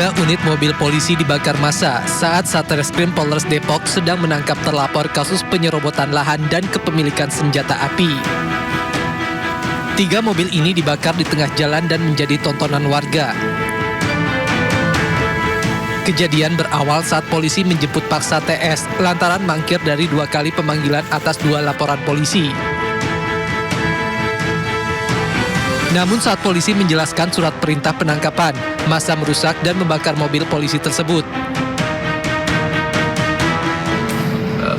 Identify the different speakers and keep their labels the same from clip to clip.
Speaker 1: 3 unit mobil polisi dibakar massa saat Satreskrim Polres Depok sedang menangkap terlapor kasus penyerobotan lahan dan kepemilikan senjata api. 3 mobil ini dibakar di tengah jalan dan menjadi tontonan warga. Kejadian berawal saat polisi menjemput paksa TS lantaran mangkir dari 2 kali pemanggilan atas 2 laporan polisi. Namun saat polisi menjelaskan surat perintah penangkapan, massa merusak dan membakar mobil polisi tersebut.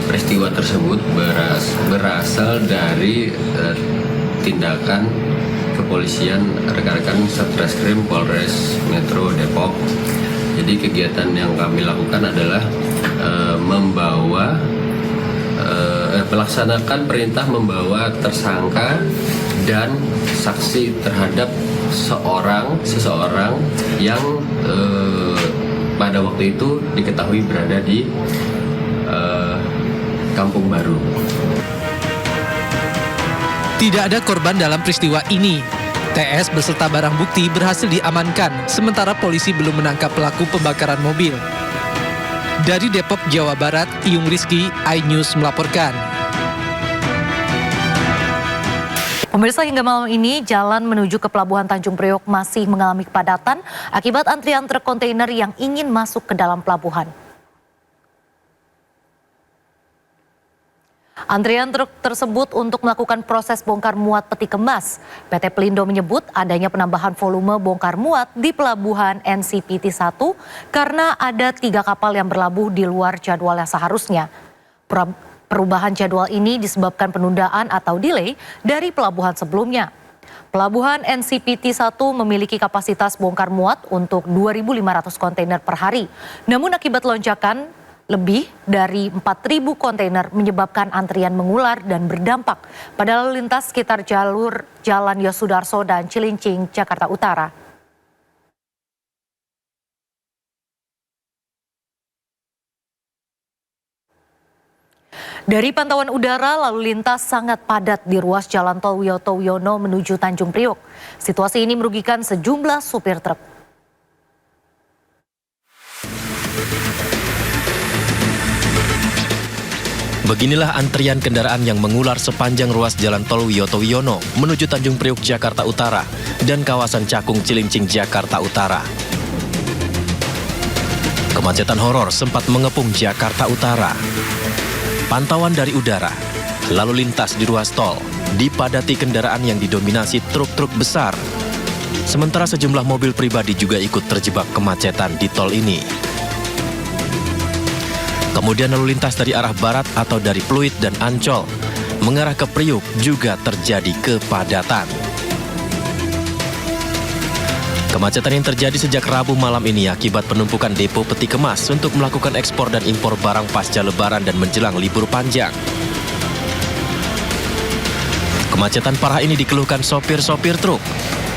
Speaker 2: Peristiwa tersebut berasal dari tindakan kepolisian rekan-rekan Satreskrim Polres Metro Depok. Jadi kegiatan yang kami lakukan adalah melaksanakan perintah membawa tersangka dan saksi terhadap seseorang yang pada waktu itu diketahui berada di Kampung Baru.
Speaker 1: Tidak ada korban dalam peristiwa ini. TS beserta barang bukti berhasil diamankan, sementara polisi belum menangkap pelaku pembakaran mobil. Dari Depok, Jawa Barat, Iyung Rizky, iNews melaporkan.
Speaker 3: Pemirsa, hingga malam ini jalan menuju ke Pelabuhan Tanjung Priok masih mengalami kepadatan akibat antrian truk kontainer yang ingin masuk ke dalam pelabuhan. Antrian truk tersebut untuk melakukan proses bongkar muat peti kemas. PT Pelindo menyebut adanya penambahan volume bongkar muat di Pelabuhan NCPT 1 karena ada 3 kapal yang berlabuh di luar jadwal yang seharusnya. Perubahan jadwal ini disebabkan penundaan atau delay dari pelabuhan sebelumnya. Pelabuhan NCPT 1 memiliki kapasitas bongkar muat untuk 2.500 kontainer per hari. Namun akibat lonjakan lebih dari 4.000 kontainer menyebabkan antrian mengular dan berdampak pada lalu lintas sekitar jalur Jalan Yosudarso dan Cilincing, Jakarta Utara. Dari pantauan udara, lalu lintas sangat padat di ruas Jalan Tol Wiyoto Wiono menuju Tanjung Priok. Situasi ini merugikan sejumlah supir truk.
Speaker 4: Beginilah antrian kendaraan yang mengular sepanjang ruas Jalan Tol Wiyoto Wiono menuju Tanjung Priok, Jakarta Utara dan kawasan Cakung Cilincing, Jakarta Utara. Kemacetan horor sempat mengepung Jakarta Utara. Pantauan dari udara, lalu lintas di ruas tol dipadati kendaraan yang didominasi truk-truk besar. Sementara sejumlah mobil pribadi juga ikut terjebak kemacetan di tol ini. Kemudian lalu lintas dari arah barat atau dari Pluit dan Ancol mengarah ke Priuk juga terjadi kepadatan. Kemacetan yang terjadi sejak Rabu malam ini akibat penumpukan depo peti kemas untuk melakukan ekspor dan impor barang pasca Lebaran dan menjelang libur panjang. Kemacetan parah ini dikeluhkan sopir-sopir truk.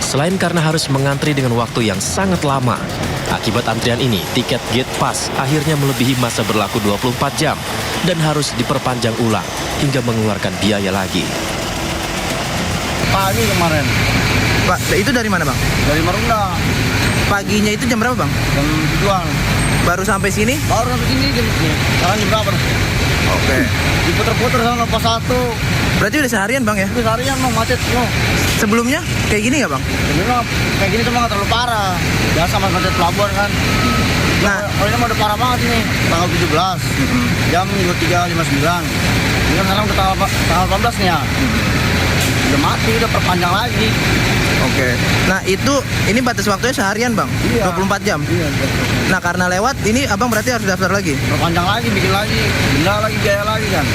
Speaker 4: Selain karena harus mengantri dengan waktu yang sangat lama, akibat antrian ini tiket gate pass akhirnya melebihi masa berlaku 24 jam dan harus diperpanjang ulang hingga mengeluarkan biaya lagi.
Speaker 5: Pagi kemarin.
Speaker 6: Pak, itu dari mana, Bang?
Speaker 5: Dari Marunda.
Speaker 6: Paginya itu jam berapa, Bang?
Speaker 5: Jam 7-an.
Speaker 6: Baru sampai sini?
Speaker 5: Baru sampai sini sekarang jam berapa?
Speaker 6: Oke.
Speaker 5: Diputer-puter sama pas 1.
Speaker 6: Berarti udah seharian, Bang, ya?
Speaker 5: Udah seharian mau macet loh.
Speaker 6: Sebelumnya kayak gini nggak, Bang?
Speaker 5: Sebelumnya kayak gini cuma nggak terlalu parah. Biasa sama macet pelabuhan kan. Nah, kalau ini udah parah banget ini. Tanggal 17. Jam 23.59. Ini kan sekarang udah tanggal 18 nih ya. Udah mati, udah perpanjang lagi.
Speaker 6: Oke. Nah, ini batas waktunya seharian, Bang?
Speaker 5: Iya.
Speaker 6: 24 jam?
Speaker 5: Iya.
Speaker 6: Nah, karena lewat, ini Abang berarti harus daftar lagi?
Speaker 5: Perpanjang lagi, bikin lagi. Benda lagi, biaya lagi kan.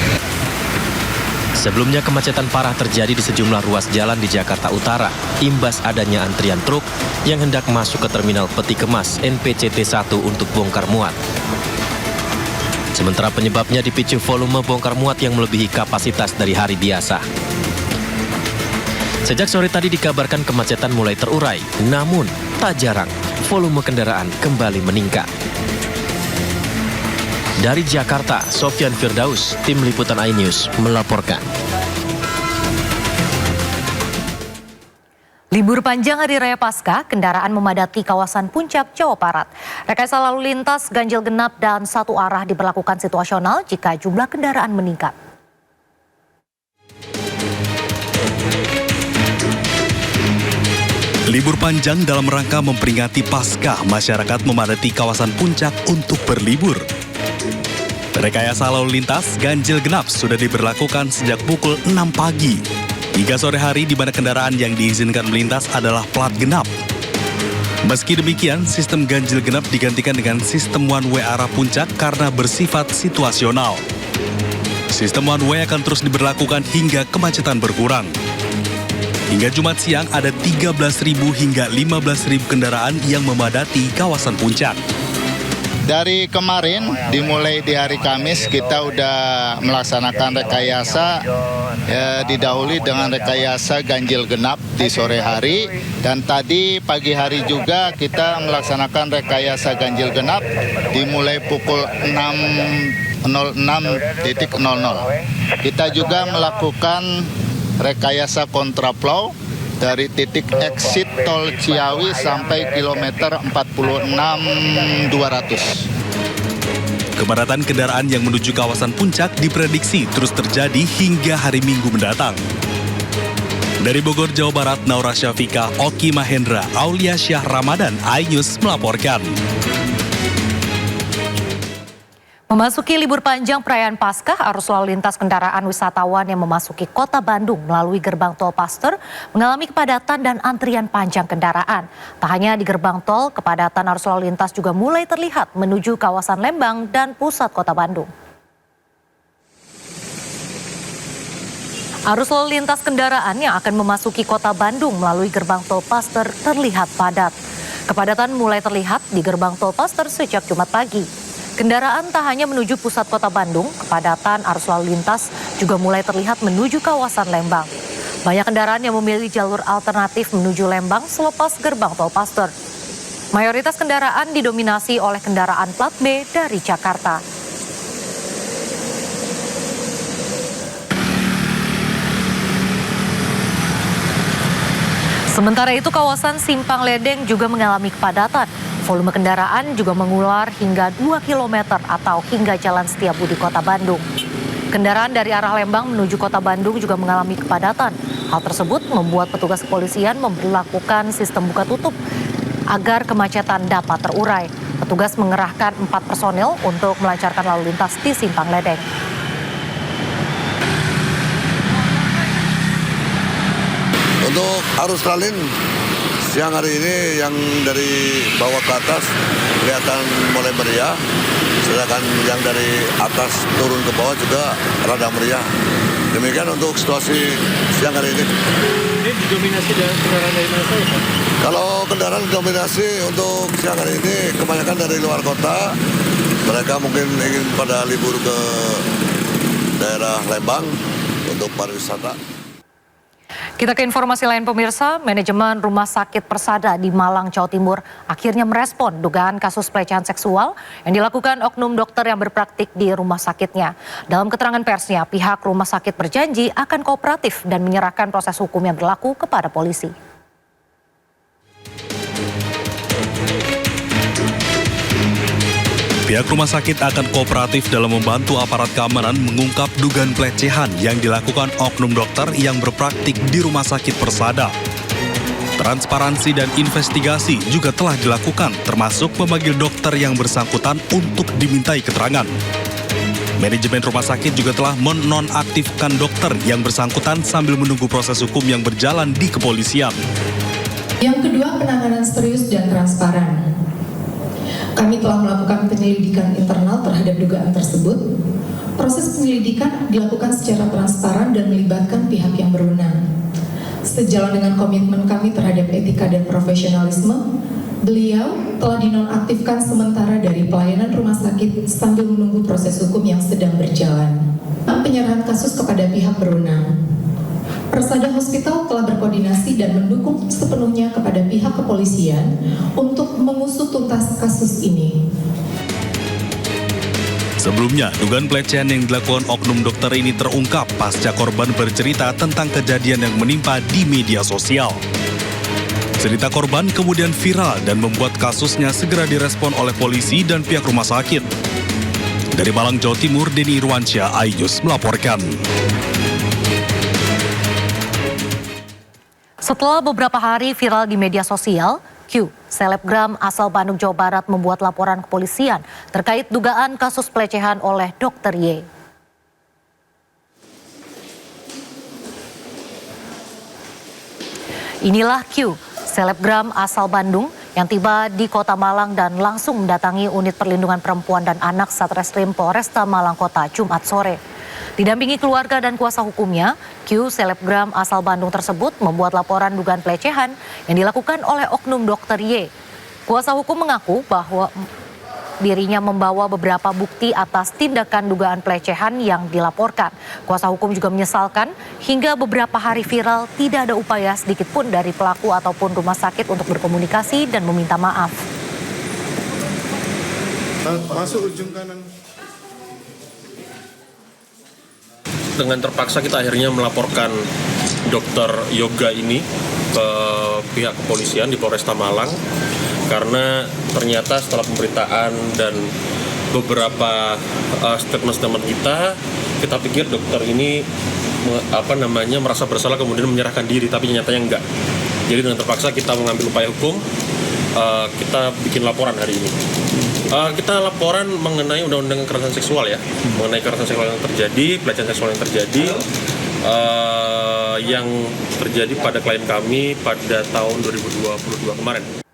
Speaker 4: Sebelumnya kemacetan parah terjadi di sejumlah ruas jalan di Jakarta Utara, imbas adanya antrian truk yang hendak masuk ke terminal peti kemas NPCT 1 untuk bongkar muat. Sementara penyebabnya dipicu volume bongkar muat yang melebihi kapasitas dari hari biasa. Sejak sore tadi dikabarkan kemacetan mulai terurai, namun tak jarang volume kendaraan kembali meningkat. Dari Jakarta, Sofyan Firdaus, Tim Liputan iNews melaporkan.
Speaker 3: Libur panjang Hari Raya Paskah, kendaraan memadati kawasan Puncak, Jawa Barat. Rekayasa lalu lintas ganjil genap dan satu arah diberlakukan situasional jika jumlah kendaraan meningkat.
Speaker 7: Libur panjang dalam rangka memperingati Paskah, masyarakat memadati kawasan Puncak untuk berlibur. Rekayasa lalu lintas ganjil genap sudah diberlakukan sejak pukul 6 pagi. Hingga sore hari di mana kendaraan yang diizinkan melintas adalah plat genap. Meski demikian, sistem ganjil genap digantikan dengan sistem one way arah Puncak karena bersifat situasional. Sistem one way akan terus diberlakukan hingga kemacetan berkurang. Hingga Jumat siang ada 13.000 hingga 15.000 kendaraan yang memadati kawasan Puncak.
Speaker 8: Dari kemarin, dimulai di hari Kamis, kita udah melaksanakan rekayasa, didahului dengan rekayasa ganjil genap di sore hari. Dan tadi pagi hari juga kita melaksanakan rekayasa ganjil genap dimulai pukul 06.00. Kita juga melakukan rekayasa kontraflow dari titik exit tol Ciawi sampai kilometer 46.200.
Speaker 7: Kepadatan kendaraan yang menuju kawasan Puncak diprediksi terus terjadi hingga hari Minggu mendatang. Dari Bogor, Jawa Barat, Naura Syafika, Oki Mahendra, Aulia Syah Ramadan, iNews melaporkan.
Speaker 3: Memasuki libur panjang perayaan Paskah, arus lalu lintas kendaraan wisatawan yang memasuki kota Bandung melalui gerbang tol Paster mengalami kepadatan dan antrian panjang kendaraan. Tak hanya di gerbang tol, kepadatan arus lalu lintas juga mulai terlihat menuju kawasan Lembang dan pusat kota Bandung. Arus lalu lintas kendaraan yang akan memasuki kota Bandung melalui gerbang tol Paster terlihat padat. Kepadatan mulai terlihat di gerbang tol Paster sejak Jumat pagi. Kendaraan tak hanya menuju pusat kota Bandung, kepadatan arus lalu lintas juga mulai terlihat menuju kawasan Lembang. Banyak kendaraan yang memilih jalur alternatif menuju Lembang selepas gerbang tol Paster. Mayoritas kendaraan didominasi oleh kendaraan plat B dari Jakarta. Sementara itu kawasan Simpang Ledeng juga mengalami kepadatan. Volume kendaraan juga mengular hingga 2 km atau hingga Jalan Setiabudi Kota Bandung. Kendaraan dari arah Lembang menuju Kota Bandung juga mengalami kepadatan. Hal tersebut membuat petugas kepolisian memberlakukan sistem buka tutup agar kemacetan dapat terurai. Petugas mengerahkan 4 personil untuk melancarkan lalu lintas di Simpang Ledeng.
Speaker 9: Untuk arus lalin siang hari ini yang dari bawah ke atas kelihatan mulai meriah, sedangkan yang dari atas turun ke bawah juga rada meriah. Demikian untuk situasi siang hari ini.
Speaker 10: Ini didominasi dari kendaraan dari mana saja?
Speaker 9: Kalau kendaraan dominasi untuk siang hari ini kebanyakan dari luar kota. Mereka mungkin ingin pada libur ke daerah Lembang untuk pariwisata.
Speaker 3: Kita ke informasi lain pemirsa, manajemen Rumah Sakit Persada di Malang, Jawa Timur akhirnya merespon dugaan kasus pelecehan seksual yang dilakukan oknum dokter yang berpraktik di rumah sakitnya. Dalam keterangan persnya, pihak rumah sakit berjanji akan kooperatif dan menyerahkan proses hukum yang berlaku kepada polisi.
Speaker 7: Pihak rumah sakit akan kooperatif dalam membantu aparat keamanan mengungkap dugaan pelecehan yang dilakukan oknum dokter yang berpraktik di Rumah Sakit Persada. Transparansi dan investigasi juga telah dilakukan, termasuk memanggil dokter yang bersangkutan untuk dimintai keterangan. Manajemen rumah sakit juga telah menonaktifkan dokter yang bersangkutan sambil menunggu proses hukum yang berjalan di kepolisian.
Speaker 11: Yang kedua, penanganan serius dan transparan. Kami telah melakukan penyelidikan internal terhadap dugaan tersebut. Proses penyelidikan dilakukan secara transparan dan melibatkan pihak yang berwenang. Sejalan dengan komitmen kami terhadap etika dan profesionalisme, beliau telah dinonaktifkan sementara dari pelayanan rumah sakit sambil menunggu proses hukum yang sedang berjalan. Penyerahan kasus kepada pihak berwenang. Persada Hospital telah berkoordinasi dan mendukung sepenuhnya kepada pihak kepolisian untuk mengusut tuntas kasus ini.
Speaker 7: Sebelumnya, dugaan pelecehan yang dilakukan oknum dokter ini terungkap pasca korban bercerita tentang kejadian yang menimpa di media sosial. Cerita korban kemudian viral dan membuat kasusnya segera direspon oleh polisi dan pihak rumah sakit. Dari Malang, Jawa Timur, Denny Irwansyah, iNews melaporkan.
Speaker 3: Setelah beberapa hari viral di media sosial, Q, selebgram asal Bandung, Jawa Barat membuat laporan ke kepolisian terkait dugaan kasus pelecehan oleh Dr. Y. Inilah Q, selebgram asal Bandung yang tiba di Kota Malang dan langsung mendatangi unit perlindungan perempuan dan anak Satreskrim Polresta Malang Kota Jumat sore. Didampingi keluarga dan kuasa hukumnya, Q, selebgram asal Bandung tersebut membuat laporan dugaan pelecehan yang dilakukan oleh oknum Dr. Y. Kuasa hukum mengaku bahwa dirinya membawa beberapa bukti atas tindakan dugaan pelecehan yang dilaporkan. Kuasa hukum juga menyesalkan hingga beberapa hari viral tidak ada upaya sedikit pun dari pelaku ataupun rumah sakit untuk berkomunikasi dan meminta maaf.
Speaker 10: Masuk ujung kanan.
Speaker 12: Dengan terpaksa kita akhirnya melaporkan dokter yoga ini ke pihak kepolisian di Polresta Malang karena ternyata setelah pemberitaan dan beberapa statement-statement kita pikir dokter ini merasa bersalah kemudian menyerahkan diri, tapi nyatanya enggak. Jadi dengan terpaksa kita mengambil upaya hukum, kita bikin laporan hari ini. Kita laporan mengenai undang-undang kekerasan seksual ya, mengenai kekerasan seksual yang terjadi, pelecehan seksual yang terjadi pada klien kami pada tahun 2022 kemarin.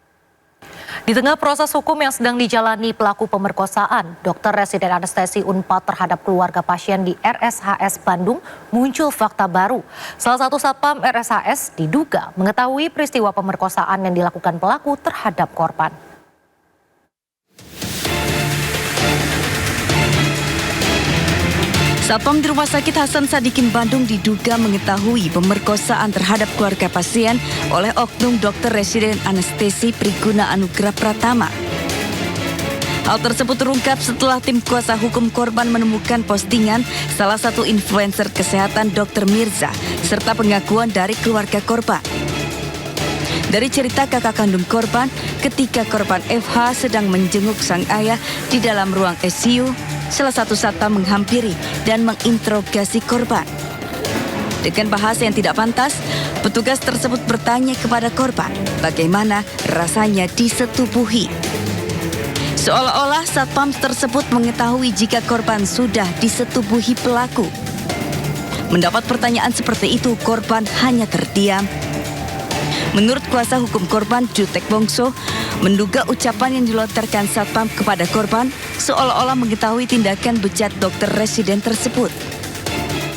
Speaker 3: Di tengah proses hukum yang sedang dijalani pelaku pemerkosaan, Dr. Residen Anestesi Unpad terhadap keluarga pasien di RSHS Bandung muncul fakta baru. Salah satu satpam RSHS diduga mengetahui peristiwa pemerkosaan yang dilakukan pelaku terhadap korban.
Speaker 13: Satpam di Rumah Sakit Hasan Sadikin Bandung diduga mengetahui pemerkosaan terhadap keluarga pasien oleh oknum Dr. Residen Anestesi Priguna Anugrah Pratama. Hal tersebut terungkap setelah tim kuasa hukum korban menemukan postingan salah satu influencer kesehatan Dr. Mirza serta pengakuan dari keluarga korban. Dari cerita kakak kandung korban, ketika korban FH sedang menjenguk sang ayah di dalam ruang ICU, salah satu satpam menghampiri dan menginterogasi korban. Dengan bahasa yang tidak pantas, petugas tersebut bertanya kepada korban bagaimana rasanya disetubuhi. Seolah-olah satpam tersebut mengetahui jika korban sudah disetubuhi pelaku. Mendapat pertanyaan seperti itu, korban hanya terdiam. Menurut kuasa hukum korban, Jutek Bongso, menduga ucapan yang dilontarkan satpam kepada korban seolah-olah mengetahui tindakan bejat dokter residen tersebut.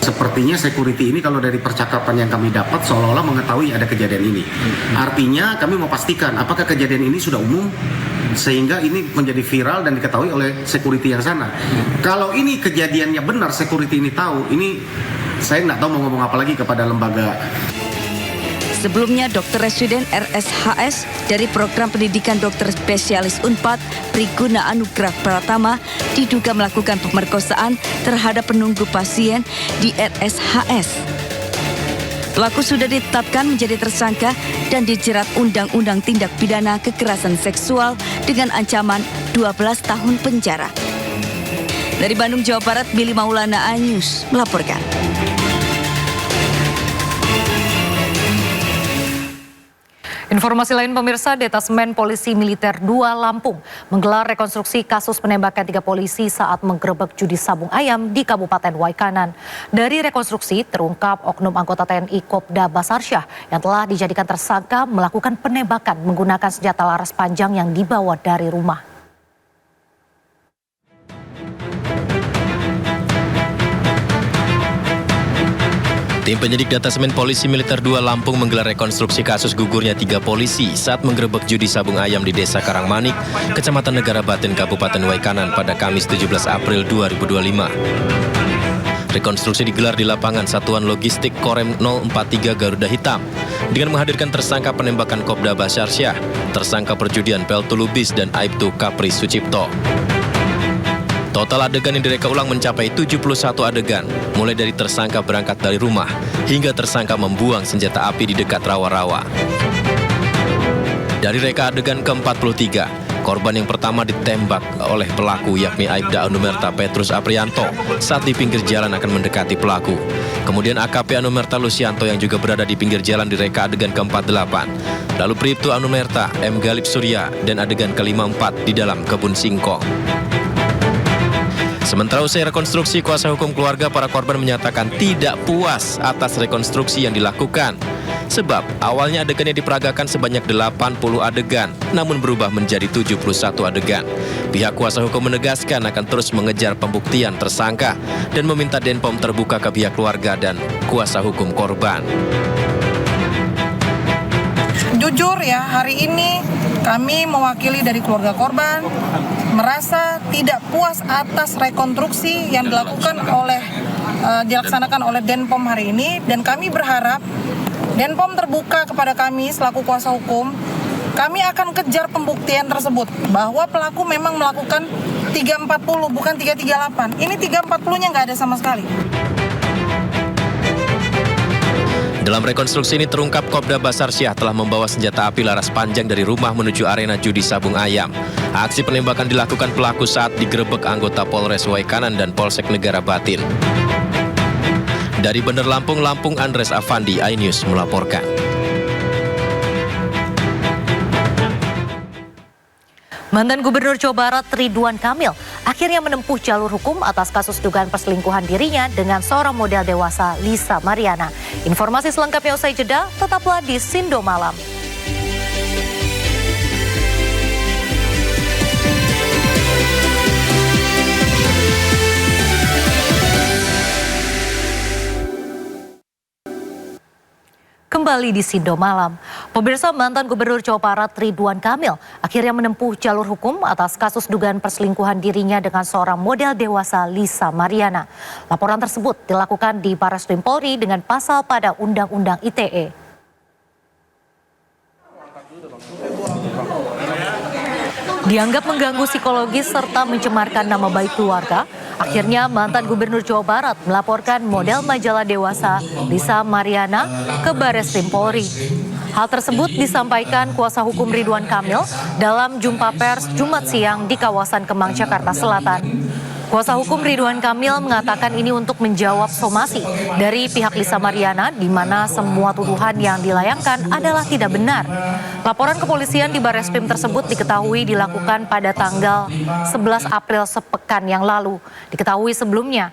Speaker 14: Sepertinya security ini kalau dari percakapan yang kami dapat seolah-olah mengetahui ada kejadian ini. Artinya kami mau pastikan apakah kejadian ini sudah umum sehingga ini menjadi viral dan diketahui oleh security yang sana. Kalau ini kejadiannya benar, security ini tahu, ini saya nggak tahu mau ngomong apa lagi kepada lembaga.
Speaker 13: Sebelumnya, Dr. Residen RSHS dari Program Pendidikan Dokter Spesialis Unpad Priguna Anugrah Pratama diduga melakukan pemerkosaan terhadap penunggu pasien di RSHS. Pelaku sudah ditetapkan menjadi tersangka dan dijerat Undang-Undang Tindak Pidana Kekerasan Seksual dengan ancaman 12 tahun penjara. Dari Bandung, Jawa Barat, Billy Maulana, iNews melaporkan.
Speaker 3: Informasi lain pemirsa, Detasmen Polisi Militer 2 Lampung menggelar rekonstruksi kasus penembakan 3 polisi saat menggerebek judi sabung ayam di Kabupaten Waikanan. Dari rekonstruksi terungkap oknum anggota TNI Kopda Basarsyah yang telah dijadikan tersangka melakukan penembakan menggunakan senjata laras panjang yang dibawa dari rumah.
Speaker 4: Tim penyidik Detasmen Polisi Militer 2 Lampung menggelar rekonstruksi kasus gugurnya 3 polisi saat menggerebek judi sabung ayam di Desa Karangmanik, Kecamatan Negara Batin, Kabupaten Waikanan pada Kamis 17 April 2025. Rekonstruksi digelar di lapangan Satuan Logistik Korem 043 Garuda Hitam dengan menghadirkan tersangka penembakan Kopda Basarsyah, tersangka perjudian Peltu Lubis dan Aibtu Kapri Sucipto. Total adegan yang direka ulang mencapai 71 adegan, mulai dari tersangka berangkat dari rumah hingga tersangka membuang senjata api di dekat rawa-rawa. Dari reka adegan ke-43, korban yang pertama ditembak oleh pelaku yakni Aibda Anumerta Petrus Aprianto saat di pinggir jalan akan mendekati pelaku. Kemudian AKP Anumerta Lucianto yang juga berada di pinggir jalan di reka adegan ke-48. Lalu Bribtu Anumerta M. Galip Surya dan adegan ke-54 di dalam kebun singkong. Sementara usai rekonstruksi, kuasa hukum keluarga para korban menyatakan tidak puas atas rekonstruksi yang dilakukan. Sebab awalnya adegannya diperagakan sebanyak 80 adegan, namun berubah menjadi 71 adegan. Pihak kuasa hukum menegaskan akan terus mengejar pembuktian tersangka dan meminta Denpom terbuka ke pihak keluarga dan kuasa hukum korban.
Speaker 15: Jujur ya, hari ini kami mewakili dari keluarga korban merasa tidak puas atas rekonstruksi yang dilaksanakan oleh Denpom hari ini, dan kami berharap Denpom terbuka kepada kami selaku kuasa hukum. Kami akan kejar pembuktian tersebut bahwa pelaku memang melakukan 340 bukan 338. Ini 340-nya nggak ada sama sekali.
Speaker 4: Dalam rekonstruksi ini terungkap Kopda Basar Syah telah membawa senjata api laras panjang dari rumah menuju arena judi Sabung Ayam. Aksi penembakan dilakukan pelaku saat digerebek anggota Polres Waikanan dan Polsek Negara Batin. Dari Bandar Lampung, Andres Afandi, iNews melaporkan.
Speaker 3: Mantan Gubernur Jawa Barat Ridwan Kamil akhirnya menempuh jalur hukum atas kasus dugaan perselingkuhan dirinya dengan seorang model dewasa, Lisa Mariana. Informasi selengkapnya usai jeda, tetaplah di Sindo Malam. Kembali di Sindo Malam, pemirsa, mantan Gubernur Jawa Barat Ridwan Kamil akhirnya menempuh jalur hukum atas kasus dugaan perselingkuhan dirinya dengan seorang model dewasa, Lisa Mariana. Laporan tersebut dilakukan di Barreskrim Polri dengan pasal pada Undang-Undang ITE. Dianggap mengganggu psikologis serta mencemarkan nama baik keluarga, akhirnya mantan Gubernur Jawa Barat melaporkan model majalah dewasa Lisa Mariana ke Barreskrim Polri. Hal tersebut disampaikan kuasa hukum Ridwan Kamil dalam jumpa pers Jumat siang di kawasan Kemang, Jakarta Selatan. Kuasa hukum Ridwan Kamil mengatakan ini untuk menjawab somasi dari pihak Lisa Mariana di mana semua tuduhan yang dilayangkan adalah tidak benar. Laporan kepolisian di Barreskrim tersebut diketahui dilakukan pada tanggal 11 April sepekan yang lalu. Diketahui sebelumnya,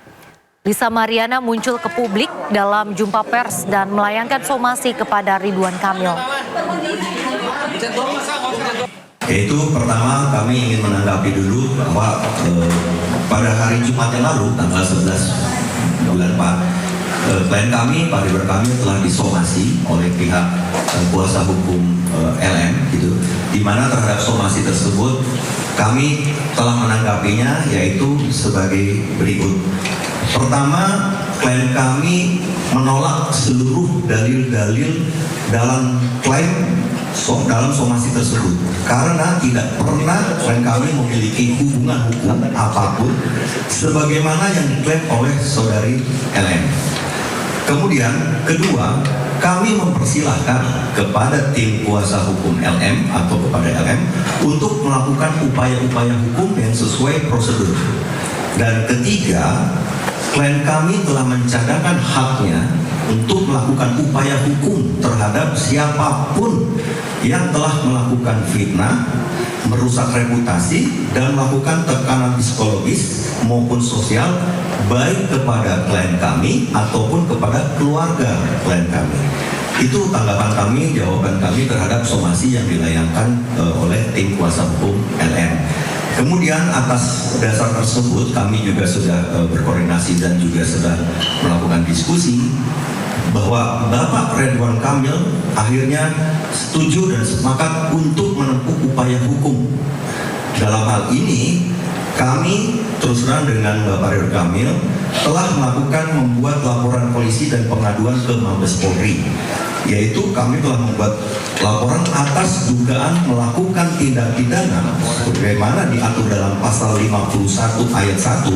Speaker 3: Lisa Mariana muncul ke publik dalam jumpa pers dan melayangkan somasi kepada Ridwan Kamil.
Speaker 16: Yaitu pertama kami ingin menanggapi dulu bahwa pada hari Jumat yang lalu tanggal 11 bulan 4 klien kami, Pak Ridwan Kamil telah disomasi oleh pihak kuasa hukum LM gitu, di mana terhadap somasi tersebut kami telah menanggapinya yaitu sebagai berikut. Pertama, klien kami menolak seluruh dalil-dalil dalam klaim dalam somasi tersebut karena tidak pernah klien kami memiliki hubungan hukum apapun sebagaimana yang diklaim oleh saudari LM. Kemudian kedua, kami mempersilahkan kepada tim kuasa hukum LM atau kepada LM untuk melakukan upaya-upaya hukum yang sesuai prosedur. Dan ketiga, klien kami telah mencadangkan haknya untuk melakukan upaya hukum terhadap siapapun yang telah melakukan fitnah, merusak reputasi, dan melakukan tekanan psikologis maupun sosial baik kepada klien kami ataupun kepada keluarga klien kami. Itu tanggapan kami, jawaban kami terhadap somasi yang dilayangkan oleh tim kuasa hukum LM. Kemudian atas dasar tersebut kami juga sudah berkoordinasi dan juga sudah melakukan diskusi bahwa Bapak Ridwan Kamil akhirnya setuju dan sepakat untuk menempuh upaya hukum. Dalam hal ini kami terus terang dengan Bapak Ridwan Kamil telah membuat laporan polisi dan pengaduan ke Mabes Polri, yaitu kami telah membuat laporan atas dugaan melakukan tindak pidana sebagaimana diatur dalam pasal 51 ayat 1,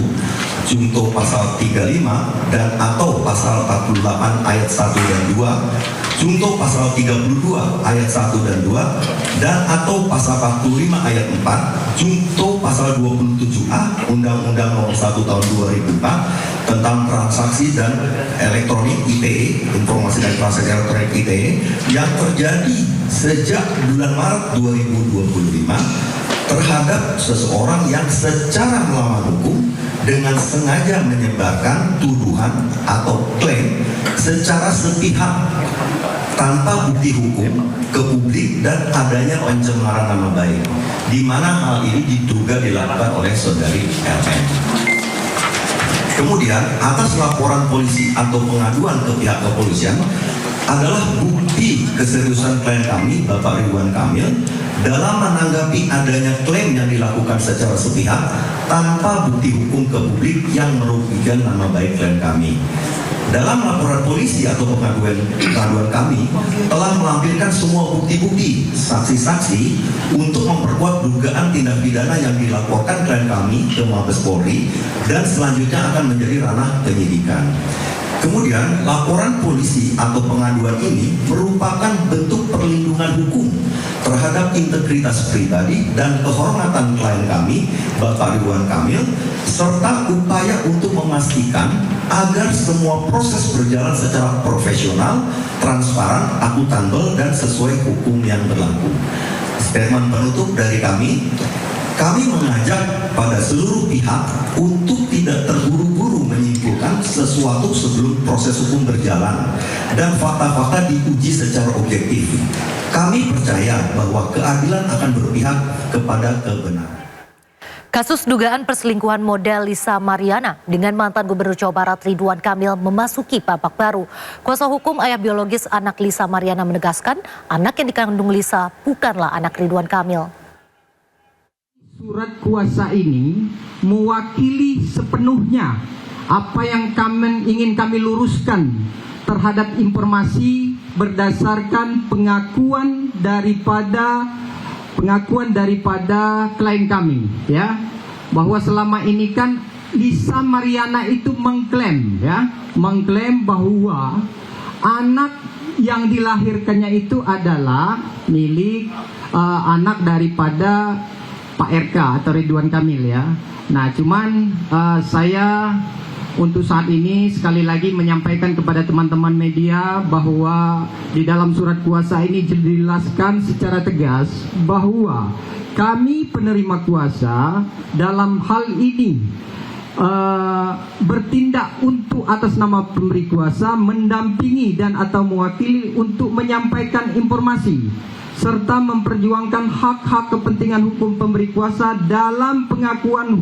Speaker 16: junto pasal 35 dan atau pasal 48 ayat 1 dan 2, Junto pasal 32 ayat 1 dan 2 dan atau pasal 45 ayat 4 junto pasal 27A Undang-Undang Nomor 1 Tahun 2004 tentang transaksi dan elektronik ITE, informasi dan transaksi elektronik ITE yang terjadi sejak bulan Maret 2025 terhadap seseorang yang secara melawan hukum dengan sengaja menyebarkan tuduhan atau klaim secara sepihak tanpa bukti hukum ke publik dan adanya pencemaran nama baik, di mana hal ini diduga dilakukan oleh saudari LN. Kemudian atas laporan polisi atau pengaduan ke pihak kepolisian adalah bukti keseriusan klien kami, Bapak Ridwan Kamil, dalam menanggapi adanya klaim yang dilakukan secara sepihak tanpa bukti hukum ke publik yang merugikan nama baik klien kami. Dalam laporan polisi atau pengaduan kami telah melampirkan semua bukti-bukti, saksi-saksi untuk memperkuat dugaan tindak pidana yang dilaporkan klien kami ke Mabes Polri dan selanjutnya akan menjadi ranah penyidikan. Kemudian laporan polisi atau pengaduan ini merupakan bentuk perlindungan hukum terhadap integritas pribadi dan kehormatan klien kami, Bapak Ridwan Kamil, serta upaya untuk memastikan agar semua proses berjalan secara profesional, transparan, akuntabel, dan sesuai hukum yang berlaku. Statement penutup dari kami mengajak pada seluruh pihak untuk tidak terburu-buru menyimpulkan sesuatu sebelum proses hukum berjalan dan fakta-fakta diuji secara objektif. Kami percaya bahwa keadilan akan berpihak kepada kebenaran.
Speaker 3: Kasus dugaan perselingkuhan model Lisa Mariana dengan mantan Gubernur Jawa Barat Ridwan Kamil memasuki babak baru. Kuasa hukum ayah biologis anak Lisa Mariana menegaskan anak yang dikandung Lisa bukanlah anak Ridwan Kamil.
Speaker 17: Surat kuasa ini mewakili sepenuhnya apa yang ingin kami luruskan terhadap informasi berdasarkan pengakuan daripada klien kami, ya, bahwa selama ini kan Lisa Mariana itu mengklaim bahwa anak yang dilahirkannya itu adalah milik anak daripada Pak RK atau Ridwan Kamil, ya. Nah, cuman saya untuk saat ini sekali lagi menyampaikan kepada teman-teman media bahwa di dalam surat kuasa ini dijelaskan secara tegas bahwa kami penerima kuasa dalam hal ini bertindak untuk atas nama pemberi kuasa mendampingi dan atau mewakili untuk menyampaikan informasi serta memperjuangkan hak-hak kepentingan hukum pemberi kuasa dalam pengakuan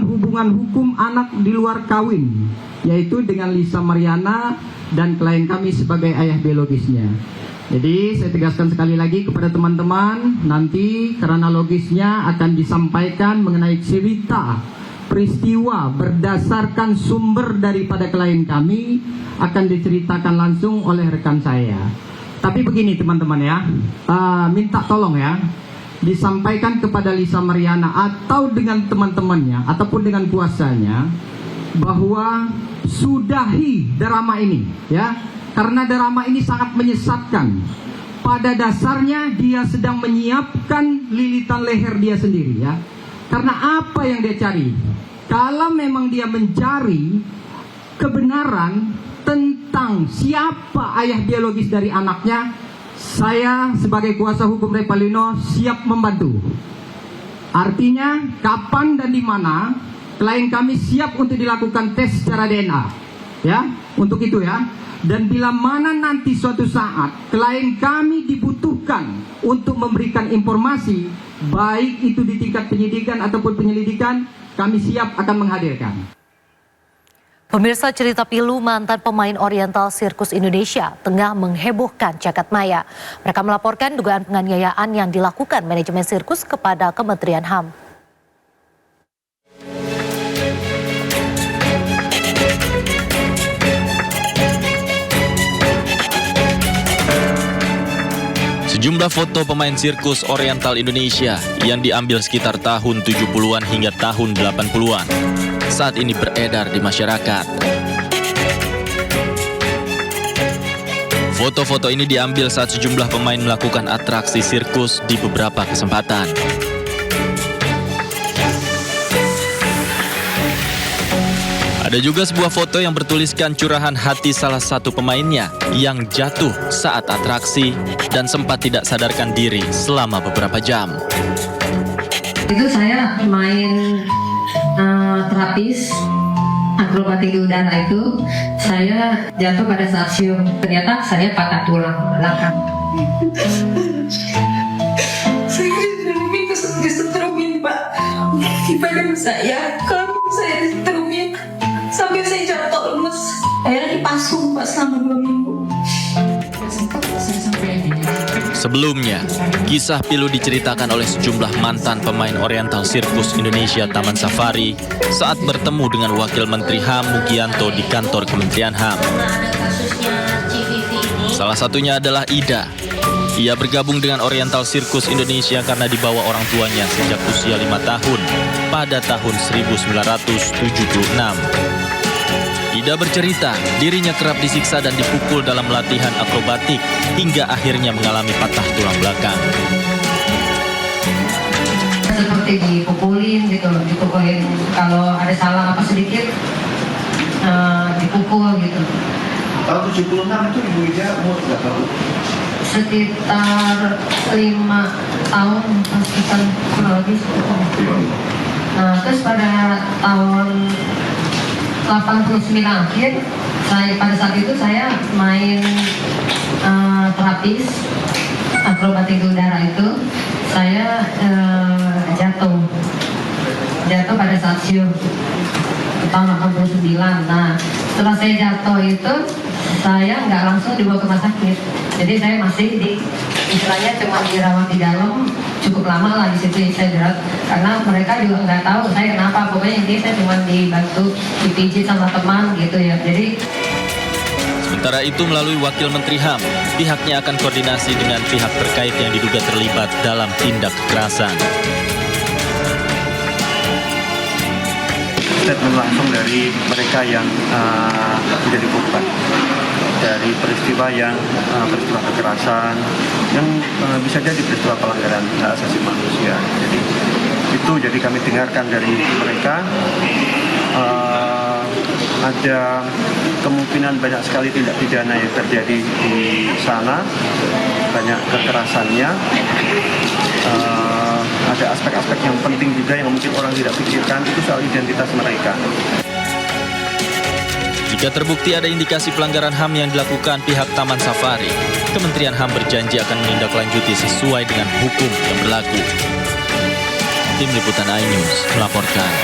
Speaker 17: hubungan hukum anak di luar kawin, yaitu dengan Lisa Mariana dan klien kami sebagai ayah biologisnya. Jadi saya tegaskan sekali lagi kepada teman-teman, nanti kronologisnya akan disampaikan mengenai cerita peristiwa berdasarkan sumber daripada klien kami akan diceritakan langsung oleh rekan saya. Tapi begini teman-teman ya, minta tolong ya, disampaikan kepada Lisa Mariana atau dengan teman-temannya ataupun dengan kuasanya bahwa sudahi drama ini ya, karena drama ini sangat menyesatkan. Pada dasarnya dia sedang menyiapkan lilitan leher dia sendiri ya. Karena apa yang dia cari? Kalau memang dia mencari kebenaran tentang siapa ayah biologis dari anaknya, saya sebagai kuasa hukum Revalino siap membantu. Artinya kapan dan di mana klien kami siap untuk dilakukan tes secara DNA, ya, untuk itu ya. Dan bila mana nanti suatu saat klien kami dibutuhkan untuk memberikan informasi, baik itu di tingkat penyidikan ataupun penyelidikan, kami siap akan menghadirkan.
Speaker 3: Pemirsa, cerita pilu mantan pemain Oriental Sirkus Indonesia tengah menghebohkan jagat maya. Mereka melaporkan dugaan penganiayaan yang dilakukan manajemen sirkus kepada Kementerian HAM.
Speaker 4: Sejumlah foto pemain sirkus Oriental Indonesia yang diambil sekitar tahun 70-an hingga tahun 80-an saat ini beredar di masyarakat. Foto-foto ini diambil saat sejumlah pemain melakukan atraksi sirkus di beberapa kesempatan. Ada juga sebuah foto yang bertuliskan curahan hati salah satu pemainnya yang jatuh saat atraksi dan sempat tidak sadarkan diri selama beberapa jam.
Speaker 18: Itu saya main terapis akrobatik di udara itu, saya jatuh pada saat siung. Ternyata saya patah tulang belakang. Saya minta disetrumin, Pak. Di badan saya, kalau saya disetrumin sampai saya jatuh lemes. Akhirnya dipasung, Pak, selama 2 minggu.
Speaker 4: Sebelumnya, kisah pilu diceritakan oleh sejumlah mantan pemain Oriental Sirkus Indonesia Taman Safari saat bertemu dengan Wakil Menteri HAM Mugianto di kantor Kementerian HAM. Salah satunya adalah Ida. Ia bergabung dengan Oriental Sirkus Indonesia karena dibawa orang tuanya sejak usia 5 tahun pada tahun 1976. Ida bercerita, dirinya kerap disiksa dan dipukul dalam latihan akrobatik hingga akhirnya mengalami patah tulang belakang.
Speaker 18: Seperti dipukulin gitu, dipukulin kalau ada salah apa sedikit dipukul gitu.
Speaker 10: Tahun 76 itu Ibu Ida umur berapa?
Speaker 18: Sekitar 5 tahun, sekitar kurang lebih. Nah, terus pada tahun 89 akhir, pada saat itu saya main terapis akrobatik di udara itu, saya jatuh pada saat siung tahun 89. Nah, setelah saya jatuh itu, saya nggak langsung dibawa ke rumah sakit. Jadi saya masih istilahnya cuma dirawat di dalam, cukup lama lah di situ saya dirawat. Karena mereka juga nggak tahu saya kenapa. Pokoknya intinya saya cuma dibantu, dipijit sama teman gitu ya. Jadi
Speaker 4: sementara itu melalui Wakil Menteri HAM, pihaknya akan koordinasi dengan pihak terkait yang diduga terlibat dalam tindak kekerasan.
Speaker 19: Statement langsung dari mereka yang menjadi korban dari peristiwa peristiwa kekerasan yang bisa jadi peristiwa pelanggaran hak asasi manusia. Jadi kami dengarkan dari mereka ada kemungkinan banyak sekali tindak pidana yang terjadi di sana, banyak kekerasannya. Ada aspek-aspek yang penting juga yang mungkin orang tidak pikirkan, itu soal identitas mereka.
Speaker 4: Jika terbukti ada indikasi pelanggaran HAM yang dilakukan pihak Taman Safari, Kementerian HAM berjanji akan menindaklanjuti sesuai dengan hukum yang berlaku. Tim Liputan iNews melaporkan.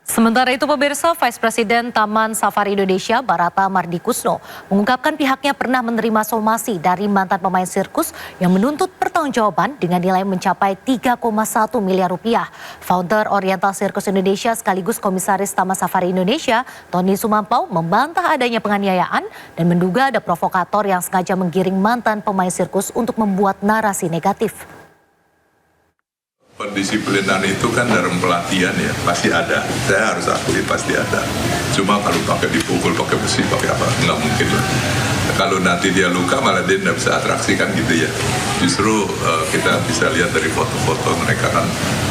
Speaker 3: Sementara itu pemirsa, Vice Presiden Taman Safari Indonesia Barata Mardikusno mengungkapkan pihaknya pernah menerima somasi dari mantan pemain sirkus yang menuntut pertanggungjawaban dengan nilai mencapai 3,1 miliar rupiah. Founder Oriental Sirkus Indonesia sekaligus Komisaris Taman Safari Indonesia, Tony Sumampau, membantah adanya penganiayaan dan menduga ada provokator yang sengaja menggiring mantan pemain sirkus untuk membuat narasi negatif.
Speaker 20: Pendisiplinan itu kan dalam pelatihan ya, pasti ada. Saya harus akui pasti ada. Cuma kalau pakai dipukul, pakai besi, pakai apa, nggak mungkin lah. Kalau nanti dia luka malah dia nggak bisa atraksi kan gitu ya. Justru kita bisa lihat dari foto-foto mereka kan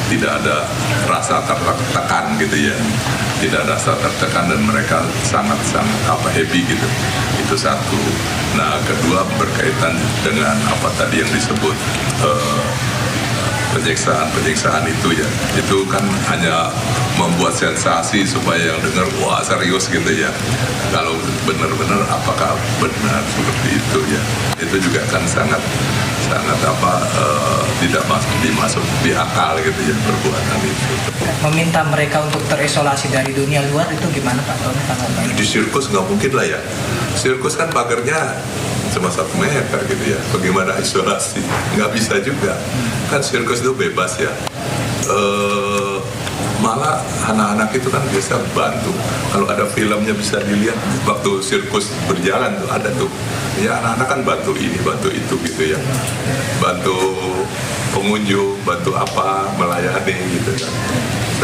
Speaker 20: tidak ada rasa tertekan gitu ya. Tidak ada rasa tertekan dan mereka sangat-sangat happy gitu. Itu satu. Nah kedua berkaitan dengan apa tadi yang disebut penyiksaan itu ya, itu kan hanya membuat sensasi supaya yang dengar wah serius gitu ya. Kalau benar-benar apakah benar seperti itu ya, itu juga kan sangat tidak dimasuk di akal gitu ya perbuatan itu.
Speaker 6: Meminta mereka untuk terisolasi dari dunia luar itu gimana Pak Tony?
Speaker 20: Di sirkus nggak mungkin lah ya, sirkus kan pagarnya cuma 1 meter gitu ya, bagaimana isolasi? Nggak bisa juga, kan sirkus itu bebas ya. Malah anak-anak itu kan biasa bantu. Kalau ada filmnya bisa dilihat waktu sirkus berjalan tuh ada tuh. Ya anak-anak kan bantu ini, bantu itu gitu ya. Bantu pengunjung, bantu apa, melayani gitu kan.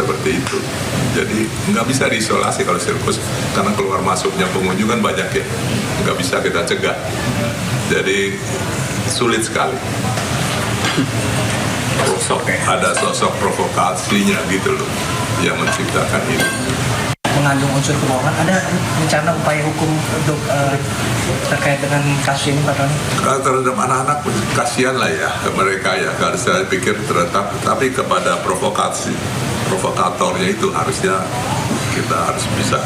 Speaker 20: seperti itu. Jadi nggak bisa diisolasi kalau sirkus, karena keluar masuknya pengunjung kan banyak ya, nggak bisa kita cegah. Jadi sulit sekali. Ada sosok provokasinya gitu loh yang menciptakan ini.
Speaker 6: Mengandung unsur kebohongan, ada rencana upaya hukum untuk terkait dengan kasus ini Pak Tony?
Speaker 20: Kalau terhadap anak-anak kasihan lah ya mereka ya, kalau saya pikir terhadap, tapi kepada provokatornya itu harusnya kita harus bisa.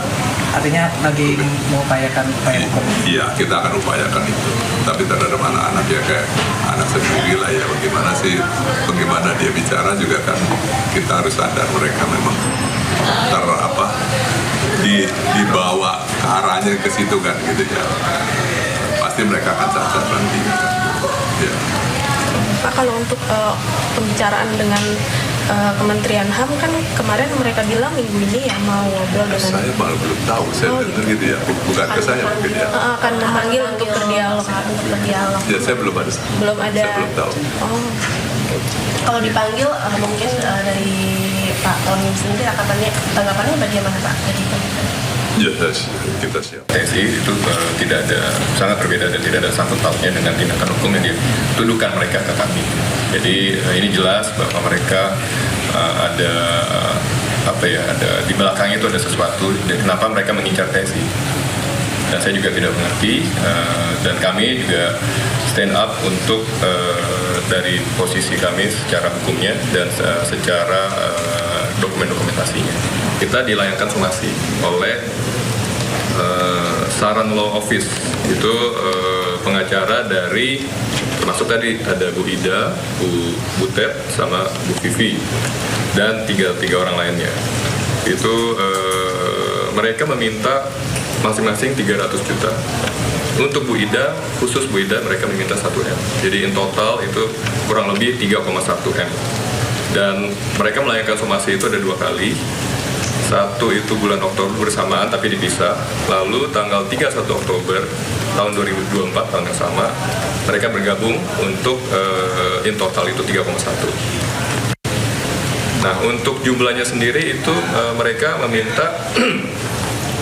Speaker 6: Artinya lagi mengupayakan upaya hukum?
Speaker 20: Iya, kita akan upayakan itu. Tapi terhadap anak-anak ya kayak anak sendiri lah ya, bagaimana dia bicara juga kan kita harus sadar mereka memang dibawa ke arahnya ke situ kan gitu ya. Pasti mereka akan cacat nanti. Ya.
Speaker 21: Pak, kalau untuk pembicaraan dengan Kementerian HAM kan kemarin mereka bilang minggu ini ya mau ngobrol dengan...
Speaker 20: Saya malah belum tahu, saya dengar gitu ya, bukan ke saya mungkin ya.
Speaker 21: Akan memanggil untuk berdialog.
Speaker 20: Ya saya belum ada. Saya belum tahu.
Speaker 21: Oh. Kalau dipanggil mungkin dari Pak Tony sendiri tanggapannya bagaimana Pak?
Speaker 20: Ya, kita siap.
Speaker 2: TSI itu tidak ada, sangat berbeda dan tidak ada sangkut pautnya dengan tindakan hukum yang dituduhkan mereka ke kami. Jadi ini jelas bahwa mereka ada di belakangnya itu ada sesuatu dan kenapa mereka mengincar TSI. Dan saya juga tidak mengerti dan kami juga stand up untuk dari posisi kami secara hukumnya dan secara dokumentasinya. Kita dilayangkan somasi oleh Saran Law Office, itu pengacara dari, termasuk tadi ada Bu Ida, Bu Butet, sama Bu Vivi, dan tiga orang lainnya. Itu mereka meminta masing-masing 300 juta. Untuk Bu Ida, khusus Bu Ida mereka meminta 1 M. Jadi in total itu kurang lebih 3,1 M. Dan mereka melayangkan somasi itu ada 2 kali. Satu itu bulan Oktober bersamaan tapi dipisah. Lalu tanggal 31 Oktober tahun 2024 tahun yang sama mereka bergabung untuk in total itu 3,1. Nah untuk jumlahnya sendiri itu mereka meminta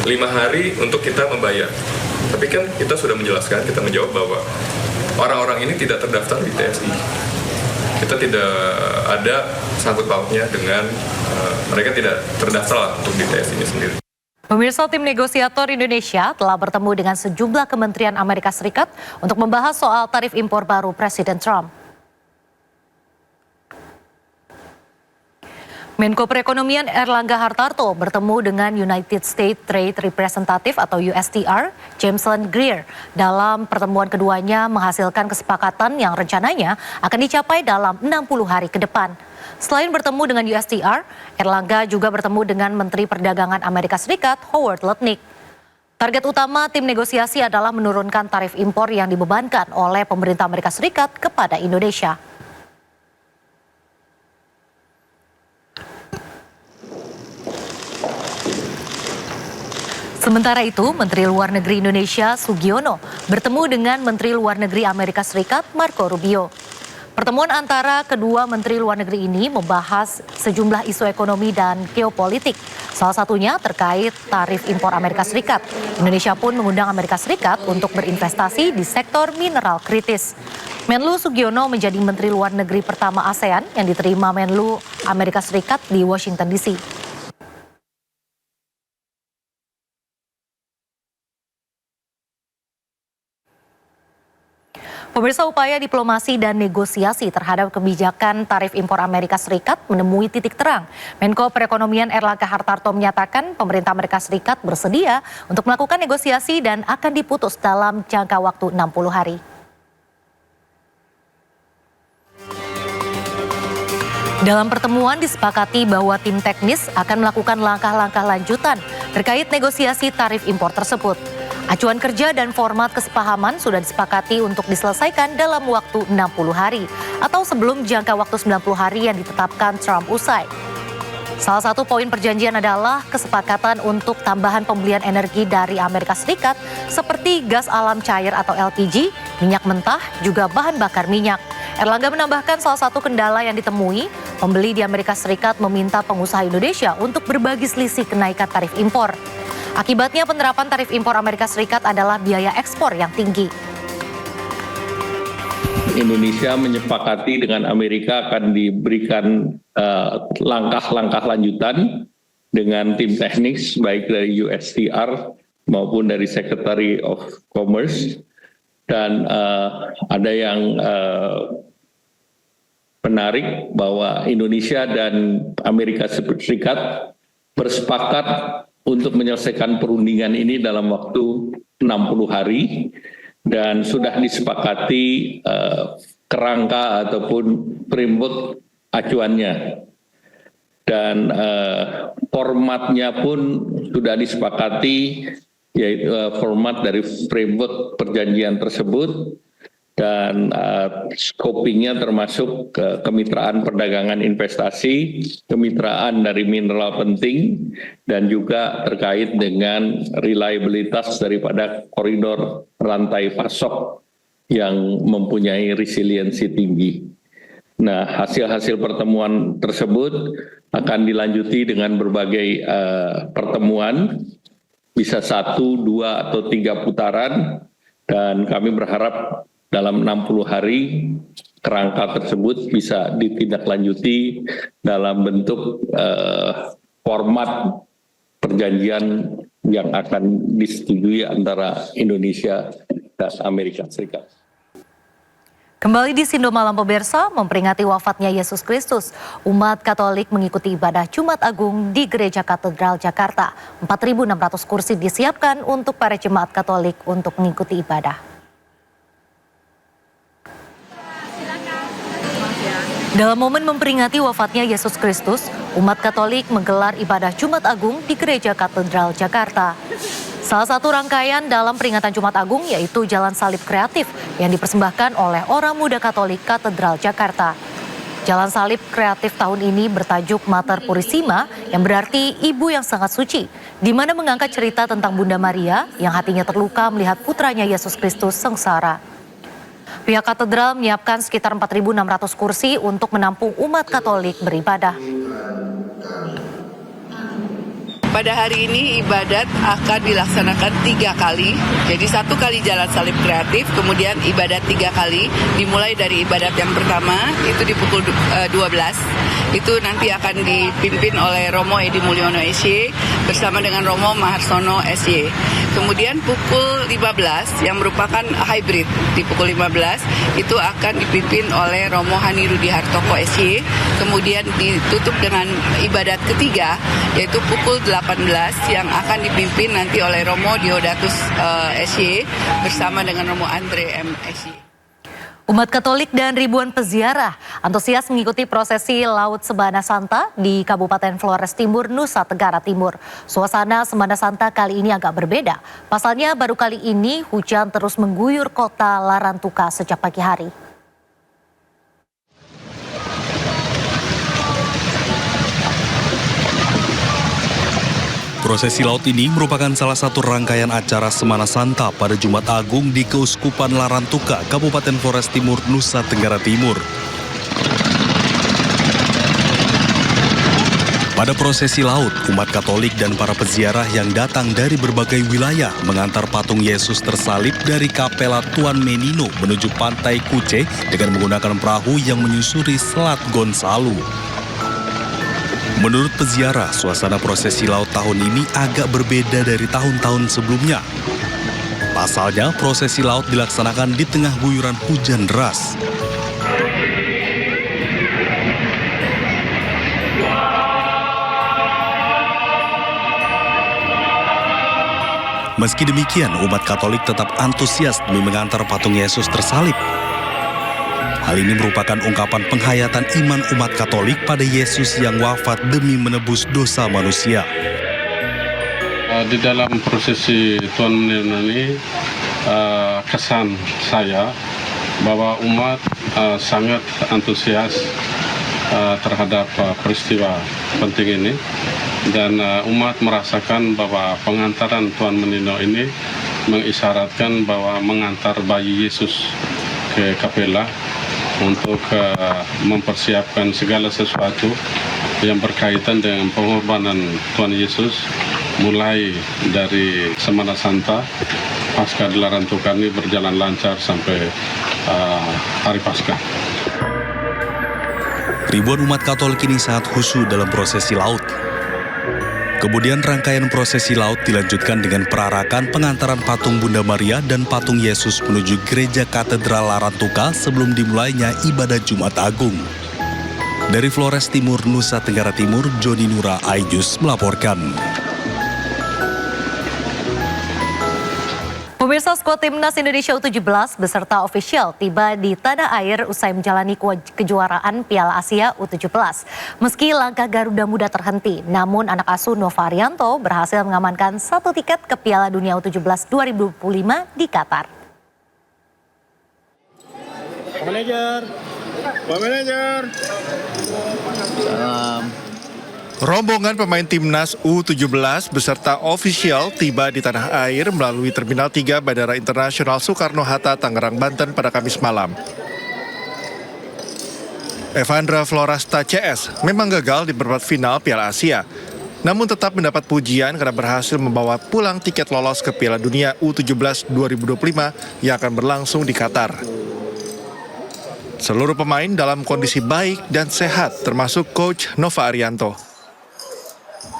Speaker 2: 5 hari untuk kita membayar. Tapi kan kita sudah menjelaskan, kita menjawab bahwa orang-orang ini tidak terdaftar di TSI. Kita tidak ada sangkut pautnya dengan mereka tidak terdaftar untuk di TSI ini sendiri.
Speaker 3: Pemirsa, tim negosiator Indonesia telah bertemu dengan sejumlah kementerian Amerika Serikat untuk membahas soal tarif impor baru Presiden Trump. Menko Perekonomian Erlangga Hartarto bertemu dengan United States Trade Representative atau USTR James Greer. Dalam pertemuan keduanya menghasilkan kesepakatan yang rencananya akan dicapai dalam 60 hari ke depan. Selain bertemu dengan USTR, Erlangga juga bertemu dengan Menteri Perdagangan Amerika Serikat Howard Lutnick. Target utama tim negosiasi adalah menurunkan tarif impor yang dibebankan oleh pemerintah Amerika Serikat kepada Indonesia. Sementara itu, Menteri Luar Negeri Indonesia Sugiono bertemu dengan Menteri Luar Negeri Amerika Serikat Marco Rubio. Pertemuan antara kedua Menteri Luar Negeri ini membahas sejumlah isu ekonomi dan geopolitik. Salah satunya terkait tarif impor Amerika Serikat. Indonesia pun mengundang Amerika Serikat untuk berinvestasi di sektor mineral kritis. Menlu Sugiono menjadi Menteri Luar Negeri pertama ASEAN yang diterima Menlu Amerika Serikat di Washington DC. Pemirsa, upaya diplomasi dan negosiasi terhadap kebijakan tarif impor Amerika Serikat menemui titik terang. Menko Perekonomian Erlangga Hartarto menyatakan pemerintah Amerika Serikat bersedia untuk melakukan negosiasi dan akan diputus dalam jangka waktu 60 hari. Dalam pertemuan disepakati bahwa tim teknis akan melakukan langkah-langkah lanjutan terkait negosiasi tarif impor tersebut. Acuan kerja dan format kesepahaman sudah disepakati untuk diselesaikan dalam waktu 60 hari atau sebelum jangka waktu 90 hari yang ditetapkan Trump usai. Salah satu poin perjanjian adalah kesepakatan untuk tambahan pembelian energi dari Amerika Serikat seperti gas alam cair atau LPG, minyak mentah, juga bahan bakar minyak. Erlangga menambahkan salah satu kendala yang ditemui Pembeli di Amerika Serikat meminta pengusaha Indonesia untuk berbagi selisih kenaikan tarif impor. Akibatnya penerapan tarif impor Amerika Serikat adalah biaya ekspor yang tinggi.
Speaker 1: Indonesia menyepakati dengan Amerika akan diberikan langkah-langkah lanjutan dengan tim teknis baik dari USTR maupun dari Secretary of Commerce, dan ada yang menarik bahwa Indonesia dan Amerika Serikat bersepakat untuk menyelesaikan perundingan ini dalam waktu 60 hari dan sudah disepakati kerangka ataupun framework acuannya. Dan formatnya pun sudah disepakati, yaitu format dari framework perjanjian tersebut, dan scopingnya termasuk kemitraan perdagangan investasi, kemitraan dari mineral penting, dan juga terkait dengan reliabilitas daripada koridor rantai pasok yang mempunyai resiliensi tinggi. Nah, hasil-hasil pertemuan tersebut akan dilanjuti dengan berbagai pertemuan, bisa 1, 2, atau 3 putaran, dan kami berharap dalam 60 hari kerangka tersebut bisa ditindaklanjuti dalam bentuk format perjanjian yang akan disetujui antara Indonesia dan Amerika Serikat.
Speaker 3: Kembali di Sindo Malam pemirsa, memperingati wafatnya Yesus Kristus, umat Katolik mengikuti ibadah Jumat Agung di Gereja Katedral Jakarta. 4.600 kursi disiapkan untuk para jemaat Katolik untuk mengikuti ibadah. Dalam momen memperingati wafatnya Yesus Kristus, umat Katolik menggelar ibadah Jumat Agung di Gereja Katedral Jakarta. Salah satu rangkaian dalam peringatan Jumat Agung yaitu Jalan Salib Kreatif yang dipersembahkan oleh Orang Muda Katolik Katedral Jakarta. Jalan Salib Kreatif tahun ini bertajuk Mater Purisima yang berarti Ibu yang Sangat Suci, di mana mengangkat cerita tentang Bunda Maria yang hatinya terluka melihat putranya Yesus Kristus sengsara. Pihak katedral menyiapkan sekitar 4.600 kursi untuk menampung umat Katolik beribadah.
Speaker 22: Pada hari ini ibadat akan dilaksanakan 3 kali. Jadi 1 kali Jalan Salib Kreatif, kemudian ibadat 3 kali. Dimulai dari ibadat yang pertama itu di pukul 12. Itu nanti akan dipimpin oleh Romo Edi Mulyono SY bersama dengan Romo Maharsono SY. Kemudian pukul 15 yang merupakan hybrid di pukul 15 itu akan dipimpin oleh Romo Hani Rudi Hartoko SY. Kemudian ditutup dengan ibadat ketiga yaitu pukul 18 yang akan dipimpin nanti oleh Romo Diodatus SY bersama dengan Romo Andre M SY.
Speaker 3: Umat Katolik dan ribuan peziarah antusias mengikuti prosesi Laut Sembana Santa di Kabupaten Flores Timur, Nusa Tenggara Timur. Suasana Sembana Santa kali ini agak berbeda. Pasalnya baru kali ini hujan terus mengguyur kota Larantuka sejak pagi hari.
Speaker 7: Prosesi laut ini merupakan salah satu rangkaian acara Semana Santa pada Jumat Agung di Keuskupan Larantuka, Kabupaten Flores Timur, Nusa Tenggara Timur. Pada prosesi laut, umat Katolik dan para peziarah yang datang dari berbagai wilayah mengantar patung Yesus tersalib dari Kapela Tuan Menino menuju Pantai Kuce dengan menggunakan perahu yang menyusuri Selat Gonzalo. Menurut peziarah, suasana prosesi laut tahun ini agak berbeda dari tahun-tahun sebelumnya. Pasalnya, prosesi laut dilaksanakan di tengah guyuran hujan deras. Meski demikian, umat Katolik tetap antusias demi mengantar patung Yesus tersalib. Hal ini merupakan ungkapan penghayatan iman umat Katolik pada Yesus yang wafat demi menebus dosa manusia.
Speaker 23: Di dalam prosesi Tuan Menino ini, kesan saya bahwa umat sangat antusias terhadap peristiwa penting ini, dan umat merasakan bahwa pengantaran Tuan Menino ini mengisyaratkan bahwa mengantar bayi Yesus ke kapela untuk mempersiapkan segala sesuatu yang berkaitan dengan pengorbanan Tuhan Yesus, mulai dari Semana Santa, pasca gelaran tukar ini berjalan lancar sampai hari Paskah.
Speaker 7: Ribuan umat Katolik ini sangat khusyuk dalam prosesi laut. Kemudian rangkaian prosesi laut dilanjutkan dengan perarakan pengantaran patung Bunda Maria dan patung Yesus menuju Gereja Katedral Larantuka sebelum dimulainya ibadah Jumat Agung. Dari Flores Timur, Nusa Tenggara Timur, Joni Nura Aijus melaporkan.
Speaker 3: Pemirsa, skuad Timnas Indonesia U17 beserta ofisial tiba di tanah air usai menjalani kejuaraan Piala Asia U17. Meski langkah Garuda Muda terhenti, namun anak asuh Nova Arianto berhasil mengamankan 1 tiket ke Piala Dunia U17 2025 di Qatar.
Speaker 5: Pak Manajer. Salam.
Speaker 8: Rombongan pemain Timnas U17 beserta ofisial tiba di tanah air melalui Terminal 3 Bandara Internasional Soekarno-Hatta, Tangerang, Banten pada Kamis malam. Evandra Florasta CS memang gagal di perempat final Piala Asia, namun tetap mendapat pujian karena berhasil membawa pulang tiket lolos ke Piala Dunia U17 2025 yang akan berlangsung di Qatar. Seluruh pemain dalam kondisi baik dan sehat, termasuk Coach Nova Arianto.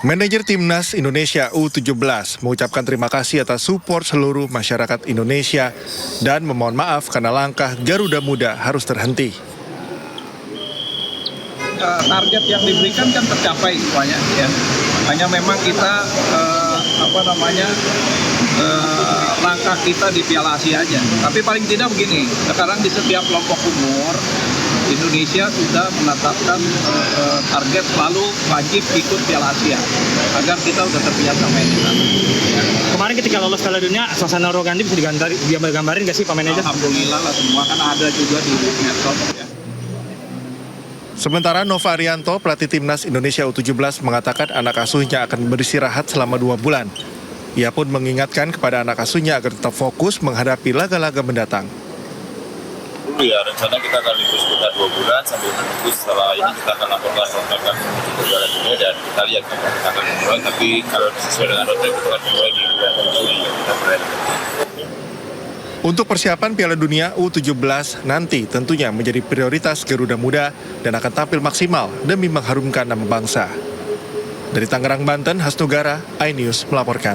Speaker 8: Manajer Timnas Indonesia U17 mengucapkan terima kasih atas support seluruh masyarakat Indonesia dan memohon maaf karena langkah Garuda Muda harus terhenti.
Speaker 9: Target yang diberikan kan tercapai semuanya, ya. Hanya memang kita langkah kita di Piala Asia aja. Tapi paling tidak begini, sekarang di setiap kelompok umur Indonesia sudah menetapkan target selalu wajib ikut Piala Asia agar kita udah terbiasa main di sana.
Speaker 5: Kemarin ketika lolos Piala Dunia, suasana aroganti bisa digambarin nggak sih Pak Manajer?
Speaker 9: Alhamdulillah lah, semua kan ada juga di medsos ya.
Speaker 8: Sementara Nova Arianto, pelatih Timnas Indonesia U17 mengatakan anak asuhnya akan beristirahat selama 2 bulan. Ia pun mengingatkan kepada anak asuhnya agar tetap fokus menghadapi laga-laga mendatang.
Speaker 24: Ya, rencana kita akan libur sekitar 2 bulan sambil menunggu setelah ini kita akan laporkan roadmap Piala Dunia dan kita lihat kapan kita akan memulai, tapi kalau sesuai dengan roadmap kita akan mulai di bulan Juli kita mulai.
Speaker 8: Untuk persiapan Piala Dunia U17 nanti tentunya menjadi prioritas Garuda Muda dan akan tampil maksimal demi mengharumkan nama bangsa. Dari Tangerang, Banten, Hasnugara, iNews melaporkan.